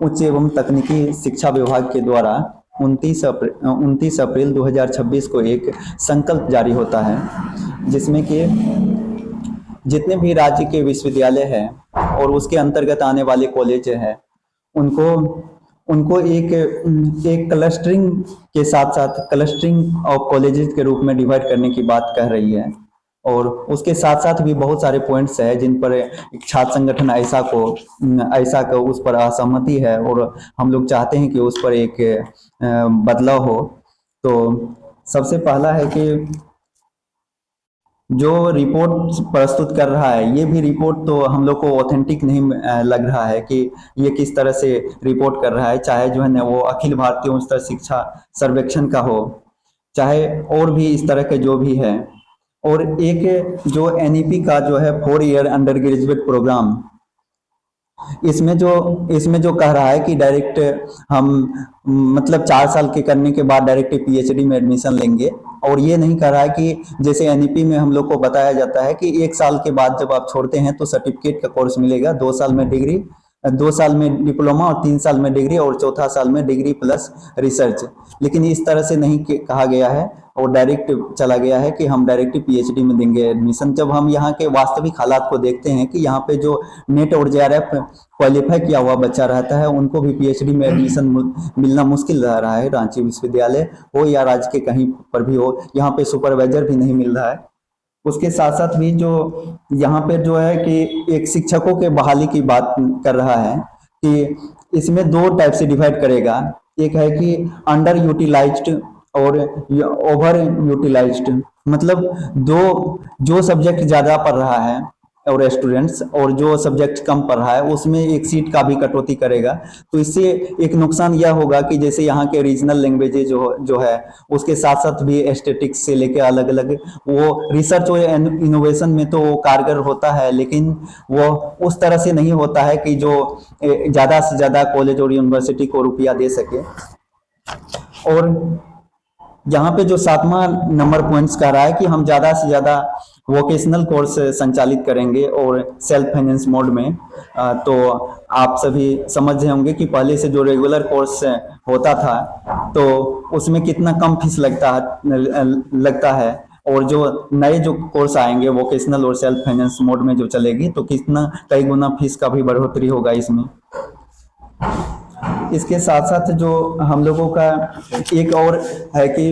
उच्च एवं तकनीकी शिक्षा विभाग के द्वारा 29 अप्रैल 2026 को एक संकल्प जारी होता है, जिसमें कि जितने भी राज्य के विश्वविद्यालय हैं और उसके अंतर्गत आने वाले कॉलेज हैं, उनको उनको एक क्लस्टरिंग के साथ साथ क्लस्टरिंग ऑफ कॉलेजेस के रूप में डिवाइड करने की बात कह रही है। और उसके साथ साथ भी बहुत सारे पॉइंट्स हैं जिन पर छात्र संगठन ऐसा को उस पर असहमति है और हम लोग चाहते हैं कि उस पर एक बदलाव हो। तो सबसे पहला है कि जो रिपोर्ट प्रस्तुत कर रहा है, ये भी रिपोर्ट तो हम लोग को ऑथेंटिक नहीं लग रहा है कि ये किस तरह से रिपोर्ट कर रहा है। चाहे जो है ना वो अखिल भारतीय उच्चतर शिक्षा सर्वेक्षण का हो, चाहे और भी इस तरह के जो भी है। और एक जो एनईपी का जो है 4 ईयर अंडर ग्रेजुएट प्रोग्राम, इसमें जो कह रहा है कि डायरेक्ट हम मतलब 4 साल के करने के बाद डायरेक्ट पीएचडी में एडमिशन लेंगे। और ये नहीं कह रहा है कि जैसे एनईपी में हम लोग को बताया जाता है कि 1 साल के बाद जब आप छोड़ते हैं तो सर्टिफिकेट का कोर्स मिलेगा, 2 साल में डिग्री, 2 साल में डिप्लोमा और 3 साल में डिग्री और चौथा साल में डिग्री प्लस रिसर्च। लेकिन इस तरह से नहीं कहा गया है और डायरेक्ट चला गया है कि हम डायरेक्ट पीएचडी में देंगे एडमिशन। जब हम यहाँ के वास्तविक हालात को देखते हैं कि यहाँ पे जो नेट और जेआरएफ क्वालिफाई किया हुआ बच्चा रहता है, उनको भी पीएचडी में एडमिशन मिलना मुश्किल रह रहा है, रांची विश्वविद्यालय हो या राज्य के कहीं पर भी हो, यहाँ पे सुपरवाइजर भी नहीं मिल रहा है। उसके साथ साथ भी जो यहाँ पे जो है कि एक शिक्षकों के बहाली की बात कर रहा है कि इसमें 2 टाइप से डिवाइड करेगा। एक है कि अंडर यूटिलाइज्ड और ओवर यूटिलाइज्ड, मतलब जो सब्जेक्ट ज़्यादा पढ़ रहा है और स्टूडेंट्स और जो सब्जेक्ट कम पढ़ रहा है उसमें एक सीट का भी कटौती करेगा। तो इससे एक नुकसान यह होगा कि जैसे यहाँ के रीजनल लैंग्वेजेज जो है उसके साथ साथ भी एस्थेटिक्स से लेके अलग अलग वो रिसर्च और इनोवेशन में तो वो कारगर होता है, लेकिन वो उस तरह से नहीं होता है कि जो ज़्यादा से ज़्यादा कॉलेज और यूनिवर्सिटी को रुपया दे सके। और यहाँ पे जो 7वां नंबर पॉइंट्स कह रहा है कि हम ज़्यादा से ज़्यादा वोकेशनल कोर्स संचालित करेंगे और सेल्फ फाइनेंस मोड में। तो आप सभी समझ रहे होंगे कि पहले से जो रेगुलर कोर्स होता था तो उसमें कितना कम फीस लगता है और जो नए जो कोर्स आएंगे वोकेशनल और सेल्फ फाइनेंस मोड में जो चलेगी तो कितना कई गुना फीस का भी बढ़ोतरी होगा इसमें। इसके साथ साथ जो हम लोगों का एक और है कि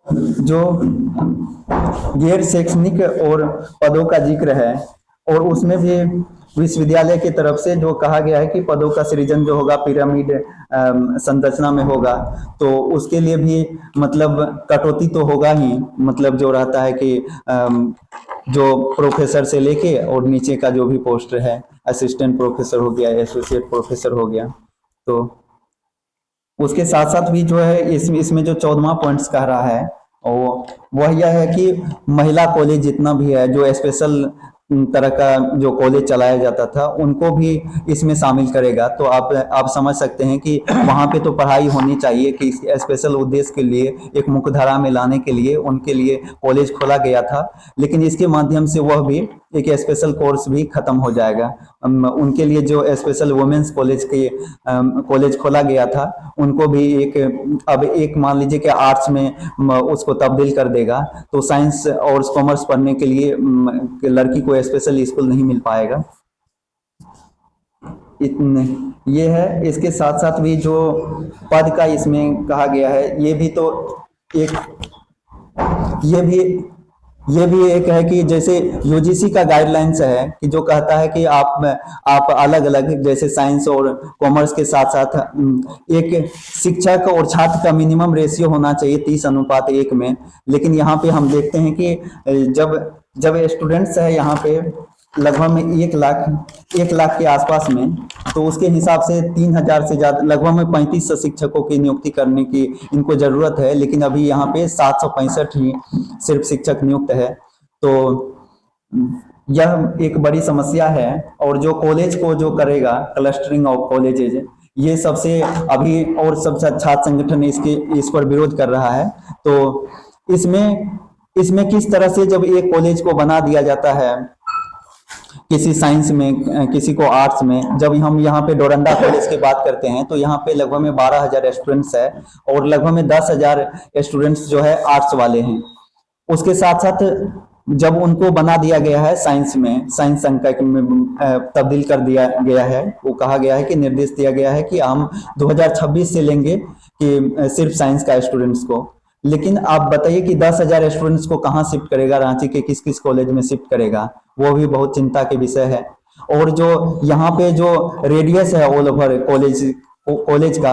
जो गैर शैक्षणिक और पदों का जिक्र है और उसमें भी विश्वविद्यालय की तरफ से जो कहा गया है कि पदों का सृजन जो होगा पिरामिड संरचना में होगा, तो उसके लिए भी मतलब कटौती तो होगा ही। मतलब जो रहता है कि जो प्रोफेसर से लेके और नीचे का जो भी पोस्ट है, असिस्टेंट प्रोफेसर हो गया, एसोसिएट प्रोफेसर हो गया। तो उसके साथ साथ भी जो है इसमें जो 14वां पॉइंट्स कह रहा है वह यह है कि महिला कॉलेज जितना भी है, जो स्पेशल तरह का जो कॉलेज चलाया जाता था, उनको भी इसमें शामिल करेगा। तो आप समझ सकते हैं कि वहाँ पे तो पढ़ाई होनी चाहिए कि स्पेशल उद्देश्य के लिए एक मुख्यधारा में लाने के लिए उनके लिए कॉलेज खोला गया था, लेकिन इसके माध्यम से वह भी एक स्पेशल कोर्स भी खत्म हो जाएगा। उनके लिए जो स्पेशल वुमेन्स कॉलेज खोला गया था उनको भी अब एक मान लीजिए कि आर्ट्स में उसको तब्दील कर देगा, तो साइंस और कॉमर्स पढ़ने के लिए लड़की को स्पेशल स्कूल नहीं मिल पाएगा। इतने ये है। इसके साथ साथ भी जो पद का इसमें कहा गया है, ये भी एक है कि जैसे यूजीसी का गाइडलाइंस है कि जो कहता है कि आप अलग अलग जैसे साइंस और कॉमर्स के साथ साथ एक शिक्षक और छात्र का मिनिमम रेशियो होना चाहिए 30:1 में। लेकिन यहाँ पे हम देखते हैं कि जब स्टूडेंट्स है यहाँ पे लगभग में 1 लाख के आसपास में, तो उसके हिसाब से 3000 से ज़्यादा लगभग में 3500 शिक्षकों की नियुक्ति करने की इनको ज़रूरत है, लेकिन अभी यहाँ पे 765 ही सिर्फ शिक्षक नियुक्त है। तो यह एक बड़ी समस्या है। और जो कॉलेज को जो करेगा क्लस्टरिंग ऑफ कॉलेजेज, ये सबसे अभी और सबसे छात्र संगठन इस पर विरोध कर रहा है। तो इसमें किस तरह से जब एक कॉलेज को बना दिया जाता है किसी साइंस में, किसी को आर्ट्स में। जब हम यहाँ पे डोरंडा कॉलेज की बात करते हैं तो यहाँ पे लगभग में 12,000 स्टूडेंट्स है और लगभग में 10,000 स्टूडेंट्स जो है आर्ट्स वाले हैं। उसके साथ साथ जब उनको बना दिया गया है साइंस में, साइंस संकाय में तब्दील कर दिया गया है, वो कहा गया है कि निर्देश दिया गया है कि हम 2026 से लेंगे कि सिर्फ साइंस का स्टूडेंट्स को। लेकिन आप बताइए कि 10,000 स्टूडेंट्स को कहाँ शिफ्ट करेगा, रांची के किस किस कॉलेज में शिफ्ट करेगा, वो भी बहुत चिंता के विषय है। और जो यहाँ पे जो रेडियस है ऑल ओवर कॉलेज का,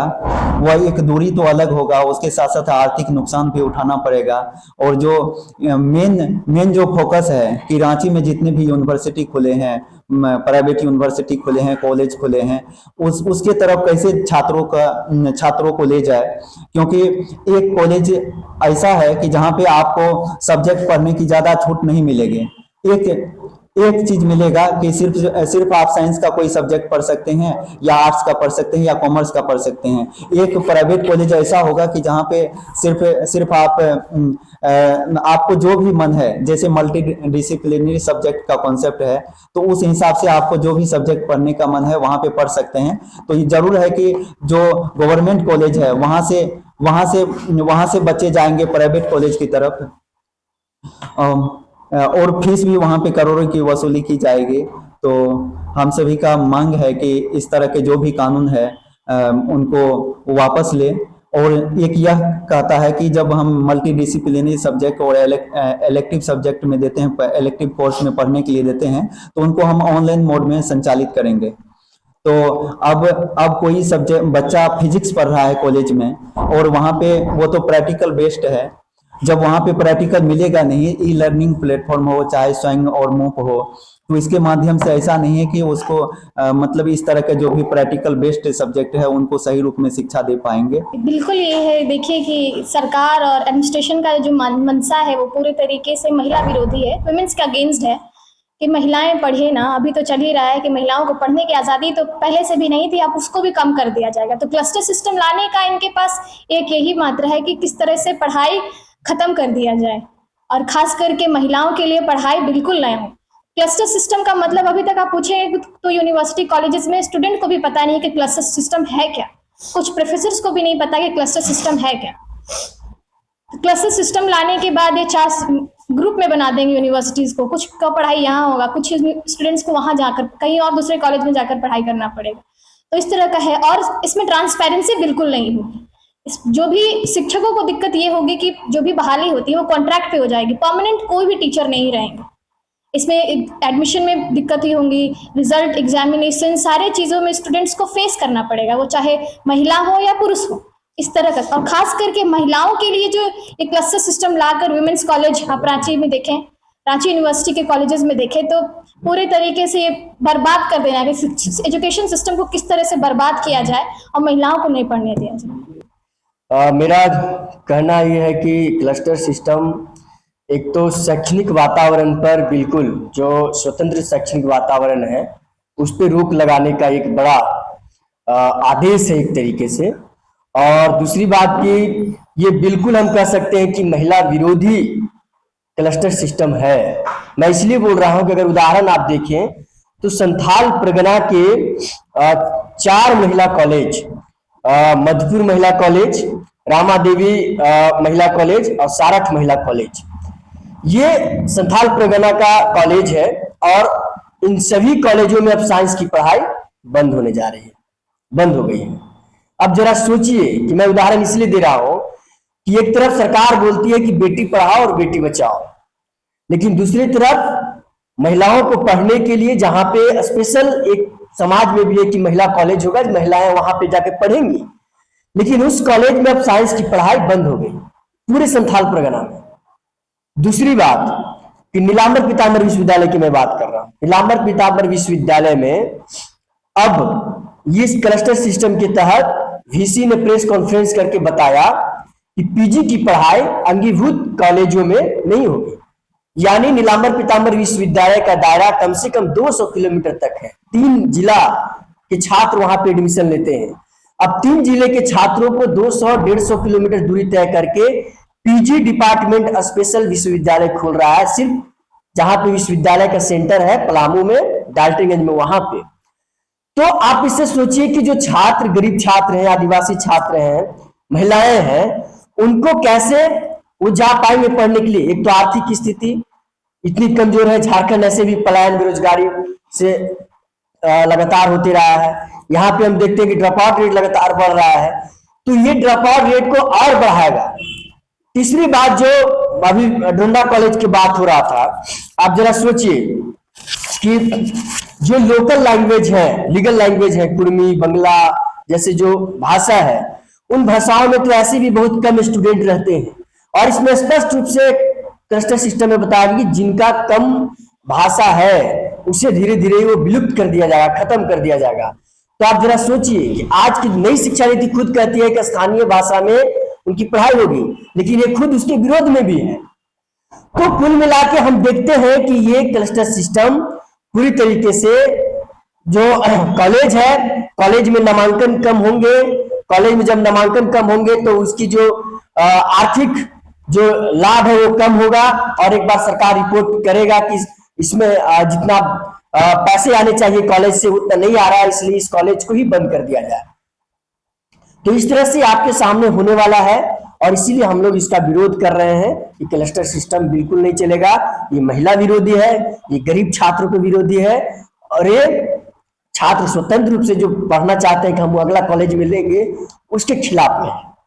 वह एक दूरी तो अलग होगा, उसके साथ साथ आर्थिक नुकसान भी उठाना पड़ेगा। और जो मेन जो फोकस है कि रांची में जितने भी यूनिवर्सिटी खुले हैं, प्राइवेट यूनिवर्सिटी खुले हैं, कॉलेज खुले हैं, उसके तरफ कैसे छात्रों को ले जाए। क्योंकि एक कॉलेज ऐसा है कि जहाँ पे आपको सब्जेक्ट पढ़ने की ज्यादा छूट नहीं मिलेगी। एक चीज मिलेगा कि सिर्फ आप साइंस का कोई सब्जेक्ट पढ़ सकते हैं, या आर्ट्स का पढ़ सकते हैं, या कॉमर्स का पढ़ सकते हैं। एक प्राइवेट कॉलेज ऐसा होगा कि जहाँ पे सिर्फ आपको जो भी मन है, जैसे मल्टी डिसिप्लिनरी सब्जेक्ट का कॉन्सेप्ट है, तो उस हिसाब से आपको जो भी सब्जेक्ट पढ़ने का मन है वहां पे पढ़ सकते हैं। तो ये जरूर है कि जो गवर्नमेंट कॉलेज है वहां से बच्चे जाएंगे प्राइवेट कॉलेज की तरफ, और फीस भी वहां पे करोड़ों की वसूली की जाएगी। तो हम सभी का मांग है कि इस तरह के जो भी कानून है उनको वापस ले। और एक यह कहता है कि जब हम मल्टी डिसिप्लिनरी सब्जेक्ट और इलेक्टिव सब्जेक्ट में देते हैं, इलेक्टिव कोर्स में पढ़ने के लिए देते हैं, तो उनको हम ऑनलाइन मोड में संचालित करेंगे। तो अब कोई सब्जेक्ट बच्चा फिजिक्स पढ़ रहा है कॉलेज में, और वहां पे वो तो प्रैक्टिकल बेस्ड है, जब वहां पे प्रैक्टिकल मिलेगा नहीं, ई लर्निंग प्लेटफॉर्म हो चाहे स्वयं और मूक हो, तो इसके माध्यम से ऐसा नहीं है कि उसको मतलब इस तरह के जो भी प्रैक्टिकल बेस्ड सब्जेक्ट है उनको सही रूप में शिक्षा दे पाएंगे। बिल्कुल ये है, देखिए कि सरकार और एडमिनिस्ट्रेशन का जो मंशा है वो पूरे तरीके से महिला विरोधी है, वुमेन्स के अगेंस्ट है कि महिलाएं पढ़े ना। अभी तो चल ही रहा है कि महिलाओं को पढ़ने की आज़ादी तो पहले से भी नहीं थी, अब उसको भी कम कर दिया जाएगा। तो क्लस्टर सिस्टम लाने का इनके पास एक यही मात्र है कि किस तरह से पढ़ाई खत्म कर दिया जाए, और खास करके महिलाओं के लिए पढ़ाई बिल्कुल नया हो। क्लस्टर सिस्टम का मतलब अभी तक आप पूछे तो यूनिवर्सिटी कॉलेजेस में स्टूडेंट को भी पता नहीं कि क्लस्टर सिस्टम है क्या, कुछ प्रोफेसर्स को भी नहीं पता कि क्लस्टर सिस्टम है क्या। क्लस्टर सिस्टम लाने के बाद ये 4 ग्रुप में बना देंगे यूनिवर्सिटीज को, कुछ का पढ़ाई यहाँ होगा, कुछ स्टूडेंट्स को वहां जाकर कहीं और दूसरे कॉलेज में जाकर पढ़ाई करना पड़ेगा। तो इस तरह का है, और इसमें ट्रांसपेरेंसी बिल्कुल नहीं होगी। जो भी शिक्षकों को दिक्कत ये होगी कि जो भी बहाली होती है वो कॉन्ट्रैक्ट पे हो जाएगी, परमानेंट कोई भी टीचर नहीं रहेंगे। इसमें एडमिशन में दिक्कत ही होंगी, रिजल्ट, एग्जामिनेशन, सारे चीजों में स्टूडेंट्स को फेस करना पड़ेगा, वो चाहे महिला हो या पुरुष हो, इस तरह का। और खास करके महिलाओं के लिए जो एक क्लस्टर सिस्टम लाकर वुमेन्स कॉलेज आप रांची में देखें, रांची यूनिवर्सिटी के कॉलेजेस में देखें, तो पूरे तरीके से बर्बाद कर देना है कि एजुकेशन सिस्टम को किस तरह से बर्बाद किया जाए और महिलाओं को नहीं पढ़ने दिया जाए। मेरा कहना यह है कि क्लस्टर सिस्टम एक तो शैक्षणिक वातावरण पर बिल्कुल जो स्वतंत्र शैक्षणिक वातावरण है उस पर रोक लगाने का एक बड़ा आदेश है एक तरीके से। और दूसरी बात कि ये बिल्कुल हम कह सकते हैं कि महिला विरोधी क्लस्टर सिस्टम है। मैं इसलिए बोल रहा हूं कि अगर उदाहरण आप देखें तो संथाल परगना के 4 महिला कॉलेज, मधुपुर महिला कॉलेज, रामा देवी महिला कॉलेज और सारठ महिला कॉलेज, ये संथाल परगना का कॉलेज है। और इन सभी कॉलेजों में अब साइंस की पढ़ाई बंद होने जा रही है, बंद हो गई है। अब जरा सोचिए कि मैं उदाहरण इसलिए दे रहा हूं कि एक तरफ सरकार बोलती है कि बेटी पढ़ाओ और बेटी बचाओ, लेकिन दूसरी तरफ महिलाओं को पढ़ने के लिए जहां पे स्पेशल एक समाज में भी है कि महिला कॉलेज होगा, महिलाएं वहां पे जाके पढ़ेंगी, लेकिन उस कॉलेज में अब साइंस की पढ़ाई बंद हो गई पूरे संथाल परगना में। दूसरी बात कि नीलांबर पीतांबर विश्वविद्यालय की मैं बात कर रहा हूं। नीलांबर पीतांबर विश्वविद्यालय में अब इस क्लस्टर सिस्टम के तहत वीसी ने प्रेस कॉन्फ्रेंस करके बताया कि पीजी की पढ़ाई अंगीभूत कॉलेजों में नहीं होगी, यानी नीलांबर पीतांबर विश्वविद्यालय का दायरा कम से कम 200 किलोमीटर तक है। 3 जिला के छात्र वहां पे एडमिशन लेते हैं। अब 3 जिले के छात्रों को 200-150 किलोमीटर दूरी तय करके पीजी डिपार्टमेंट स्पेशल विश्वविद्यालय खोल रहा है, सिर्फ जहां पे विश्वविद्यालय का सेंटर है पलामू में, डाल्टनगंज में, वहां पे। तो आप इससे सोचिए कि जो छात्र, गरीब छात्र हैं, आदिवासी छात्र हैं, महिलाएं हैं, उनको कैसे वो जा पाएंगे पढ़ने के लिए। एक तो आर्थिक स्थिति इतनी कमजोर है, झारखंड ऐसे भी पलायन बेरोजगारी से लगातार होते रहा है। यहाँ पे हम देखते हैं कि ड्रॉप आउट रेट लगातार बढ़ रहा है, तो ये ड्रॉप आउट रेट को और बढ़ाएगा। तीसरी बात, जो अभी डोंडा कॉलेज की बात हो रहा था, आप जरा सोचिए कि जो लोकल लैंग्वेज है, लीगल लैंग्वेज है, कुर्मी, बंगला जैसे जो भाषा है, उन भाषाओं में तो ऐसे भी बहुत कम स्टूडेंट रहते हैं। और इसमें स्पष्ट रूप से क्लस्टर सिस्टम में बताया कि जिनका कम भाषा है उसे धीरे धीरे वो विलुप्त कर दिया जाएगा, खत्म कर दिया जाएगा। तो आप जरा सोचिए कि आज की नई शिक्षा नीति खुद कहती है कि स्थानीय भाषा में उनकी पढ़ाई होगी, लेकिन ये खुद उसके विरोध में भी है। तो कुल मिला के हम देखते हैं कि ये क्लस्टर सिस्टम पूरी तरीके से, जो कॉलेज है, कॉलेज में नामांकन कम होंगे, कॉलेज में जब नामांकन कम होंगे तो उसकी जो आर्थिक जो लाभ है वो कम होगा, और एक बार सरकार रिपोर्ट करेगा कि इसमें जितना पैसे आने चाहिए कॉलेज से उतना नहीं आ रहा है, इसलिए इस कॉलेज को ही बंद कर दिया जाए। तो इस तरह से आपके सामने होने वाला है, और इसीलिए हम लोग इसका विरोध कर रहे हैं कि क्लस्टर सिस्टम बिल्कुल नहीं चलेगा। ये महिला विरोधी है, ये गरीब छात्रों को विरोधी है, और ये छात्र स्वतंत्र रूप से जो पढ़ना चाहते हैं कि हम अगला कॉलेज में लेंगे, उसके खिलाफ में है।